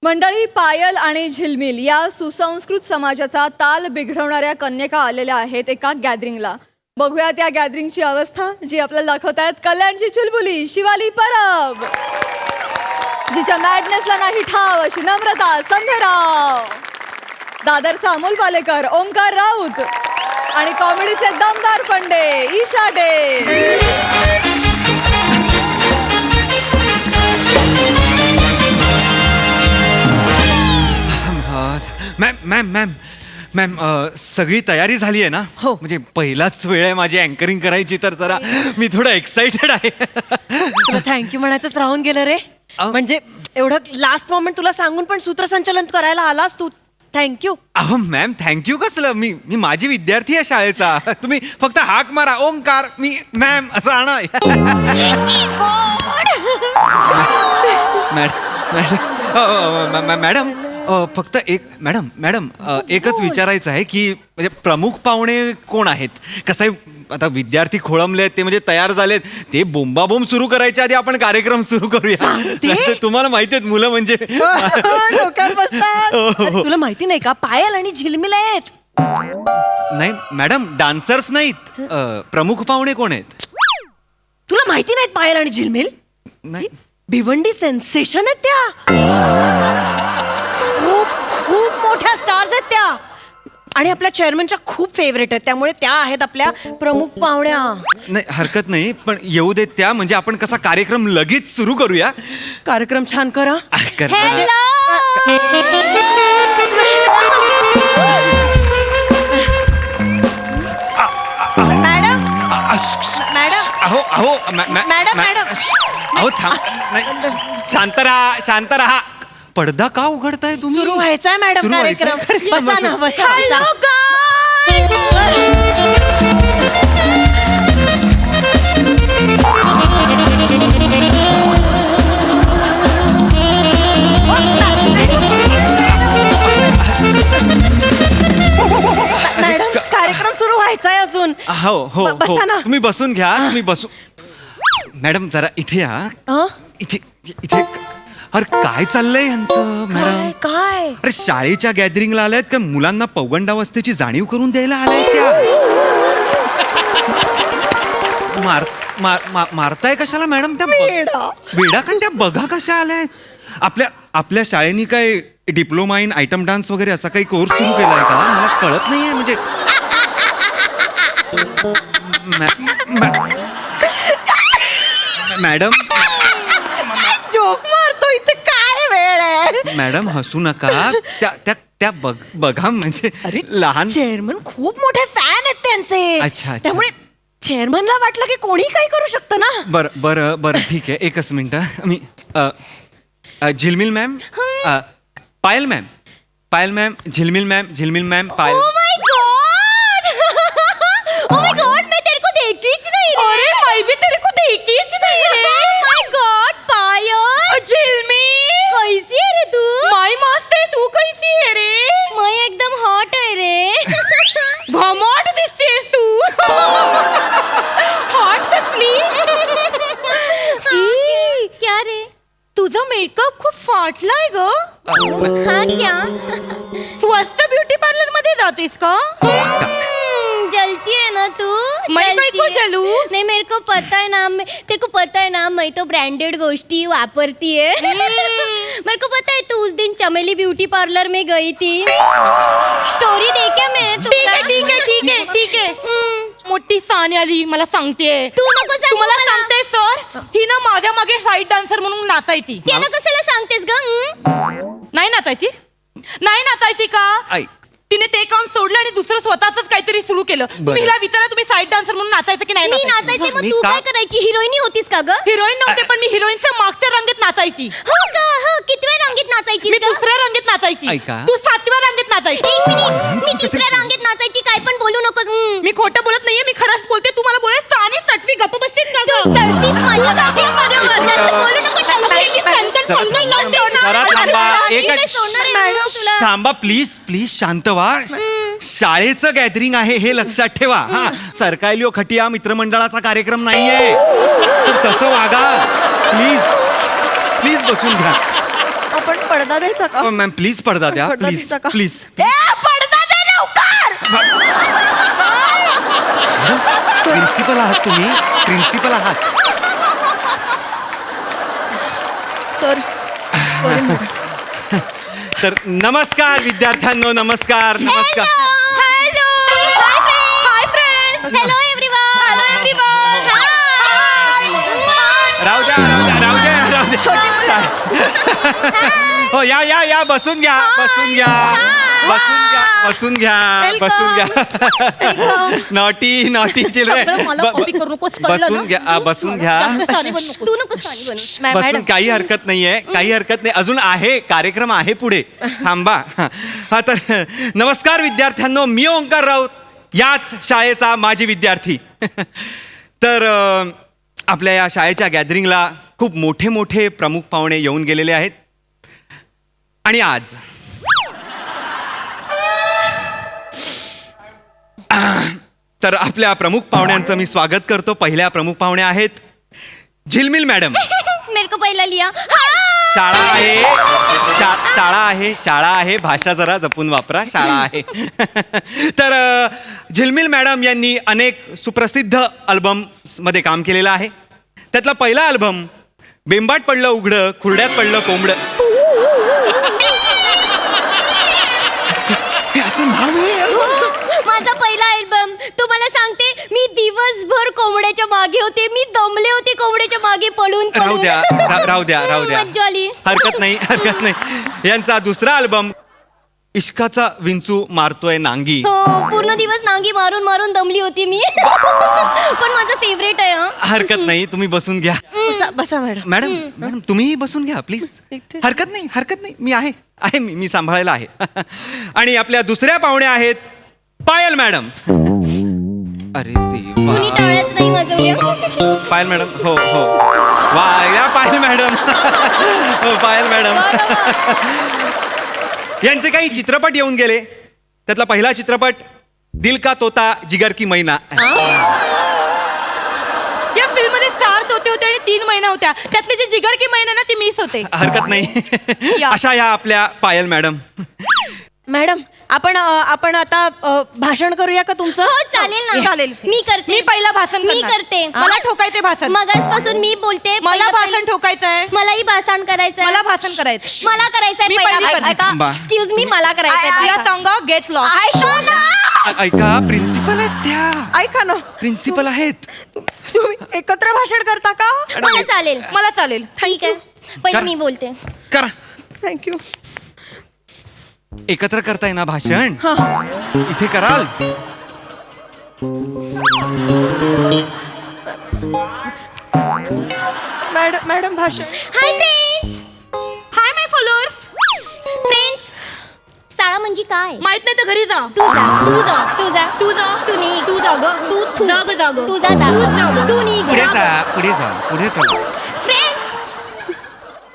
मंडळी, पायल आणि झिलमिल या सुसंस्कृत समाजाचा ताल बिघडवणाऱ्या कन्यका आलेल्या आहेत एका गॅदरिंगला. बघूया त्या गॅदरिंगची अवस्था, जी आपल्याला दाखवतायत कल्याणची चुलबुली शिवाली परब, जिच्या मॅडनेसला नाही ठाव अशी नम्रता संध्याराव, दादरचा अमोल पालेकर ओंकार राऊत आणि कॉमेडीचे दमदार पंडे Isha De. Ma'am ma'am ma'am ma'am सगळी तयारी झाली आहे ना? हो. म्हणजे पहिलाच वेळ आहे माझी अँकरिंग करायची, तर जरा मी थोडं एक्साइटेड आहे. तुला थँक्यू म्हणायचंच राहून गेलं रे. म्हणजे एवढं लास्ट मोमेंट तुला सांगून पण सूत्रसंचालन करायला आलास तू. थँक्यू. अहो मॅम, थँक्यू कसलं? मी माझी विद्यार्थी आहे शाळेचा. तुम्ही फक्त हाक मारा, ओंकार मी मॅम असं आणा. मॅडम फक्त एक मॅडम एकच विचारायचं आहे की म्हणजे प्रमुख पाहुणे कोण आहेत? कसं आहे, आता विद्यार्थी खोळंबलेत, ते म्हणजे तयार झालेत, ते बोंबाबोंब सुरू करायच्या आधी आपण कार्यक्रम सुरू करूया. तुम्हाला माहिती आहेत मुलं म्हणजे डोक्यावर बसतात. अरे, तुला माहिती नाही का, पायल आणि झिलमिल आहेत. नाही मॅडम, डान्सर्स नाहीत. प्रमुख पाहुणे कोण आहेत? तुला माहिती नाहीत पायल आणि झिलमिल? नाही. भिवंडी सेन्सेशन आहेत त्या. खूप खूप मोठ्या स्टार्स आहेत त्या आणि आपल्या चेअरमनच्या खूप फेवरेट आहेत, त्यामुळे त्या आहेत आपल्या प्रमुख पाहुण्या. नाही हरकत नाही, पण येऊ देत त्या. म्हणजे आपण कसा कार्यक्रम लगेच सुरू करूया. कार्यक्रम छान करा. मॅडम अहो अहो मॅडम. अहो थांब, नाही, शांत राहा. पडदा का उघडताय तुम्ही? सुरू व्हायचा मॅडम सुरू व्हायचा? कार्यक्रम. बसा ना, बसा. मॅडम, कार्यक्रम सुरू व्हायचा आहे अजून. हो हो बसा ना. तुम्ही बसून घ्या, तुम्ही बसू. मॅडम जरा इथे या. इथे अरे काय चाललंय यांचं मॅडम? काय? अरे शाळेच्या गॅदरिंगला आल्यात का मुलांना पौगंडावस्थेची जाणीव करून द्यायला आल्यात त्या? मारताय कशाला मॅडम त्या? वेडा का त्या? बघा कशा आल्यात. आपल्या शाळेनी काय डिप्लोमा इन आयटम डान्स वगैरे असा काही कोर्स सुरू केलाय का? मला कळत नाहीये. म्हणजे मॅडम जोक मारतो इथे, काय वेळ आहे? मॅडम हसू नका. त्या बघा म्हणजे लहान चेअरमन खूप मोठे फॅन आहेत त्यांचे. अच्छा. त्यामुळे चेअरमनला वाटलं की कोणी काही करू शकतं ना. बरं ठीक आहे. एकच मिनिट. मी झिलमिल मॅम, पायल मॅम, झिलमिल ma'am, Payal. Oh my God, मैं तेरे को देखी ही नहीं रे. अरे मैं भी तेरे को देखी ही नहीं रे. Oh my God, पायल. झिलमिल, कैसी है रे तू? माई मस्त आहे. तू कैसी आहे रे? मैं एकदम हॉट है रे. घमोट दिसतेस तू. हॉट कसली? क्या रे? तुझा मेकअप खूप फाटलाय ग. हाँ क्या? स्वस्त ब्युटी पार्लर मध्ये जातेस का? जलती है ना तू? मैं जलती क्यों है? जलूं? नहीं, मेरे को पता है ना. तेरे को पता है ना, मैं तो ब्रांडेड गोष्टी वापरती है. मेरे को पता है तू उस दिन चमेली ब्यूटी पार्लर में गई थी. स्टोरी देखा मैं तुला. ठीक आहे. मोठी सानी आली मला सांगते. तू नको सांगू तुम्हाला मला. सांगते सर, ही ना माझ्या मागे साईड डान्सर म्हणून नाचायची. त्यानं कशाला सांगतेस ग? नाही नाचायची का? आई. तिने ते काम सोडलं आणि दुसरं स्वतःच काहीतरी सुरू केलं. तुम्ही हिला विचारा, तुम्ही साईड डान्सर म्हणून नाचायचं की नाही? मी नाचायचे, मग मी तू का- काय करायची? हिरोईनी होतीस का ग? हिरोईन नव्हते, पण मी हिरोईनच्या मागच्या रांगेत नाचायची. हो का? हो, कितव्या रांगेत नाचायची मी ग? दुसऱ्या रांगेत नाचायची. ऐका. तू 7व्या रांगेत नाचायची. एक मिनिट, मी तिसऱ्या रांगेत नाचायची. काय पण बोलू नकोस. मी खोटं बोलत नाहीये, मी खरंच बोलते. तू मला बोलायचं आणि सटवी गप्प बसतेस का तू ग? सळतीस माझ्या नादी. जास्त बोलू नको. जरा थांबा. एकच तुला. थांबा प्लीज शांत व्हा. शाळेचं गॅदरिंग आहे हे लक्षात ठेवा. हा, सरकायलिओ खटिया मित्रमंडळाचा कार्यक्रम नाहीये, तर तसं वागा. प्लीज बसून घ्या. आपण पडदा द्यायचा का? मॅम प्लीज पडदा द्या पडदा प्लीज द्यायचा का? प्लीज ए, पडदा दे लवकर. प्रिन्सिपल आहात तुम्ही प्रिन्सिपल आहात सॉरी. तर नमस्कार विद्यार्थ्यांनो नमस्कार नमस्कार hello. Hi friends. Hello everyone. Hello everyone. राहू द्या राहू द्या राहू द्या हो या या या बसून घ्या बसून घ्या बसून घ्या बसून घ्या बसून घ्या नॉटी नॉटी चिल्ड्रन मला कॉपी करू नकोस, कळलं ना? बसून घ्या बसून घ्या तू नको सानी बनू. बसून काही हरकत नाहीये काही हरकत नाही अजून आहे कार्यक्रम आहे पुढे थांबा हा तर नमस्कार विद्यार्थ्यांनो मी ओंकार राऊत याच शाळेचा माजी विद्यार्थी तर आपल्या या शाळेच्या गॅदरिंगला खूप मोठे मोठे प्रमुख पाहुणे येऊन गेलेले आहेत आणि आज तर आपल्या प्रमुख पाहुण्यांचं मी स्वागत करतो पहिल्या प्रमुख पाहुण्या आहेत झिलमिल मॅडम मेरे को पहिला लिया. शाळा आहे शाळा आहे भाषा जरा जपून वापरा शाळा आहे तर झिलमिल मॅडम यांनी अनेक सुप्रसिद्ध अल्बम्स मध्ये काम केलेलं आहे त्यातला पहिला अल्बम बेंबाट पडलं उघडं खुर्ड्यात पडलं कोंबडं हे असं नाव आहे माझा पहिला अल्बम तुम्हाला सांगते मी दिवसभर कोंबड्याच्या मागे होते मी दमले होते कोंबड्याच्या मागे पळून राहू द्या राहू द्या राहू द्या मज्जा आली. हरकत नाही यांचा दुसरा अल्बम इश्काचा विंचू मारतोय नांगी हो पूर्ण दिवस नांगी मारून मारून दमली होती मी पण माझं फेवरेट आहे हं. हरकत नाही तुम्ही बसून घ्या बसा बसा मॅडम. मॅडम मॅडम तुम्हीही बसून घ्या प्लीज इथे. हरकत नाही मी आहे मी सांभाळायला आहे आणि आपल्या दुसऱ्या पाहुण्या आहेत पायल मॅडम अरे देवा कुणी टाळ्याच नाही वाजवल्या. पायल मॅडम हो वा या पायल मॅडम हो पायल मॅडम यांचे काही चित्रपट येऊन गेले त्यातला पहिला चित्रपट दिल का तोता जिगर की मैना या फिल्म मध्ये 4 तोते होते आणि 3 महिना होत्या त्यातले जे जिगर की महिना ना ती मिस होते. हरकत नाही अशा ह्या आपल्या पायल मॅडम मॅडम आपण आता भाषण करूया का तुमचं? हो चालेल ना चालेल. मी करते मी पहिला भाषण मी करणार. करते मला ठोकायचे भाषण. मगासपासून मी बोलते मला भाषण पहिलं- ठोकायचंय. मलाही भाषण करायचंय मला भाषण करायचं. मला करायचंय मी पहिला पहिली भाषण. करते. बा. एक्सक्यूज मी मला करायचंय या पहिला. Song get loss. ऐका प्रिन्सिपल आहेत त्या ऐका ना प्रिन्सिपल आहेत तुम्ही एकत्र भाषण करता का? मला चालेल मला चालेल. ठीक आहे पहिले कर. मी बोलते करा थँक्यू. एकत्र करताय ना भाषण इथे कराल मॅडम भाषण. Hi friends hi my followers. Friends शाळा म्हणजे काय माहित नाही तर घरी जा. तू जा तू जा. तू जा तू जा. तू निघ तू जा ग. तू थू. जा ग, जा ग. तू जा जा तू जा ग. तू निघ पुढे जा पुढे चला फ्रेंड्स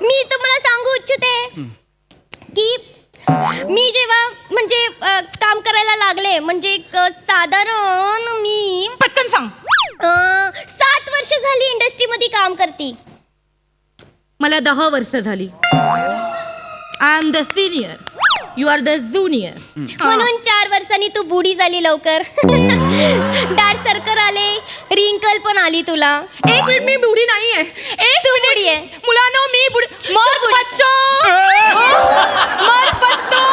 मी तुम्हाला सांगू इच्छिते की मी जेव्हा म्हणजे काम करायला लागले म्हणजे साधारण मी पटकन सांग. 7 वर्ष झाली इंडस्ट्रीमध्ये काम करते मला 10 वर्ष झाली. I am the senior. You are the junior. म्हणून 4 वर्षांनी तू बुडी झाली लवकर डार्क सर्कल आले रिंकल पण आली तुला. 1 मिनिट मी बुडी नाहीये. तू बुडी आहे. मुलांनो मी बुडी. मत बुडी. बच्चो मत बच्चो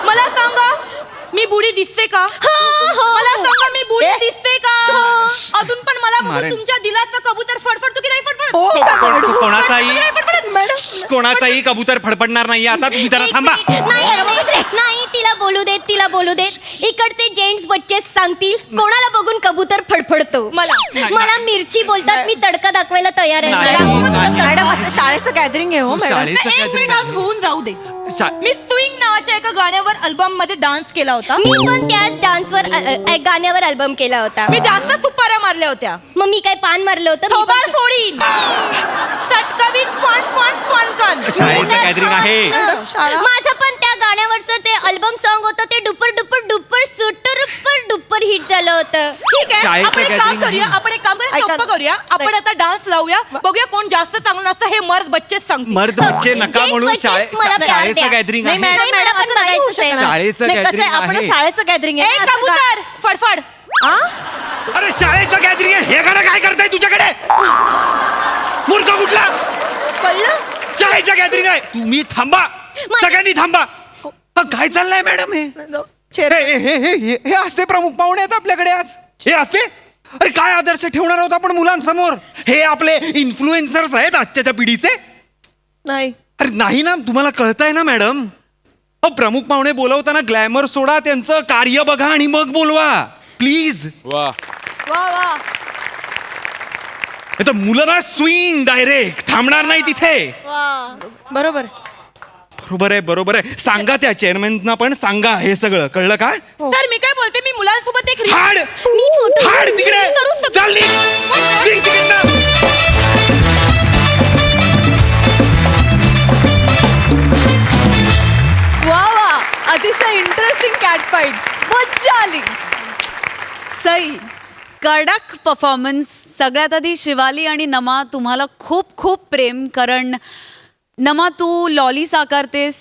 मला सांगा मी बुडी दिसते का? मला सांगा मी बुडी दिसते का? अजून पण मला बघून मारेन. तुमच्या दिलाचा कबूतर फडफडतो की नाही फडफड? कोणाचाही कबूतर फडफडणार नाही आता तुम्ही जरा एक थांबा मिनिट. नाही तिला बोलू देत इकडचे जेंट्स बच्चे सांगतील कोणाला बघून कबूतर फडफडतो. मला मिरची बोलतात मी तडका दाखवायला तयार आहे. नाही. मॅडम असं शाळेचं गॅदरिंग आहे हो मॅडम. शाळेचं एक gathering मिनिट आहे. आज होऊन जाऊ दे. शा- मी स्विंग नावाच्या एका गाण्यावर अल्बम मध्ये डान्स केला होता. मी पण त्याच डान्सवर गाण्यावर अल्बम केला होता. मी जास्त सुपाऱ्या मारल्या होत्या. मग मी काय पान मारलं होतं मी थोबाड पण- फोडीन. सटकवीत फण फण फण कन. शाळेचं गॅदरिंग आहे शाळा. माझं पण त्या गाण्यावरचं ते अल्बम सॉन्ग होतं ते डुपर डुपर डुपर सुटर डुपर सुपर हिट झालं होतं. ठीक आहे शाळेचं आपण एक काम gathering करूया आहे. आपण एक काम करूया ऐका सोपं ना. करूया आपण आता डान्स लावूया बघूया कोण जास्त चांगलं नसतं हे मर्द बच्चेच सांगतील. मर्द बच्चे नका Jane म्हणून बच्चे, मला प्यार शाळेचं द्या. गॅदरिंग नाही आहे मॅडम मला मॅडम पण असं नाही होऊ बघायचंय. शकणार. शाळेचं नाही, कसं आहे, gathering आपण आहे. शाळेचं गॅदरिंग ए आहे असं कबूतर फडफड अरे शाळेचं गॅदरिंग आहे हे गाणं काय करताय तुझ्याकडे मूर्ख कुठला कळलं शाळेचं गॅदरिंग आहे तुम्ही थांबा सगळ्यांनी थांबा काय चाललंय मॅडम हे हे असे प्रमुख पाहुणे आहेत आपल्याकडे आज हे असे अरे काय आदर्श ठेवणार आहोत आपण मुलांसमोर हे आपले इन्फ्लुएन्सर्स आहेत आजच्या पिढीचे नाही अरे नाही ना तुम्हाला कळतंय ना मॅडम प्रमुख पाहुणे बोलवताना ग्लॅमर सोडा त्यांचं कार्य बघा आणि मग बोलवा प्लीज वा वा मुलं ना स्विंग डायरेक्ट थांबणार नाही तिथे वा बरोबर बरोबर आहे सांगा त्या चेअरमॅनना पण सांगा हे सगळं कळलं का तर मी काय बोलते मी मुलांसोबत एक हाड मी फोटो हाड तिकडे करू शकते. चल निघ तिकडनं. वा वा अतिशय इंटरेस्टिंग कॅट फाईट्स मज्जा आली. सई कडक परफॉर्मन्स. सगळ्यात आधी शिवाली आणि नमा तुम्हाला खूप खूप प्रेम. कारण नमा तू लॉली साकारतेस,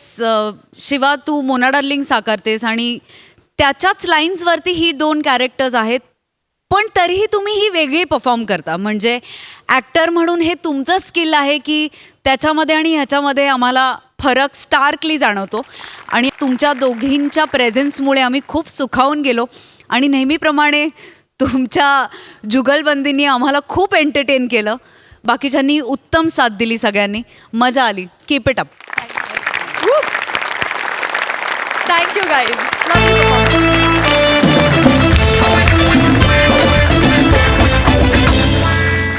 शिवा तू मोना डार्लिंग साकारतेस आणि त्याच्याच लाईन्सवरती ही दोन कॅरेक्टर्स आहेत. पण तरीही तुम्ही ही वेगळी परफॉर्म करता. म्हणजे ॲक्टर म्हणून हे तुमचं स्किल आहे की त्याच्यामध्ये आणि ह्याच्यामध्ये आम्हाला फरक स्टार्कली जाणवतो. आणि तुमच्या दोघींच्या प्रेझेन्समुळे आम्ही खूप सुखावून गेलो. आणि नेहमीप्रमाणे तुमच्या जुगलबंदींनी आम्हाला खूप एंटरटेन केलं. बाकीच्यांनी उत्तम साथ दिली. सगळ्यांनी मजा आली. Keep it up. Thank you guys.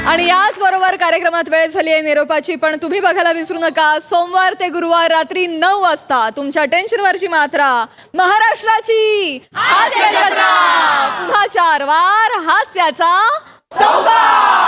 आणि याच बरोबर कार्यक्रमात वेळ झाली आहे निरोपाची. पण तुम्ही बघायला विसरू नका सोमवार ते गुरुवार रात्री 9 वाजता तुमच्या टेन्शनवरची मात्रा महाराष्ट्राची हास्य जत्रा. पुन्हा 4 वार हास्याचा संवाद.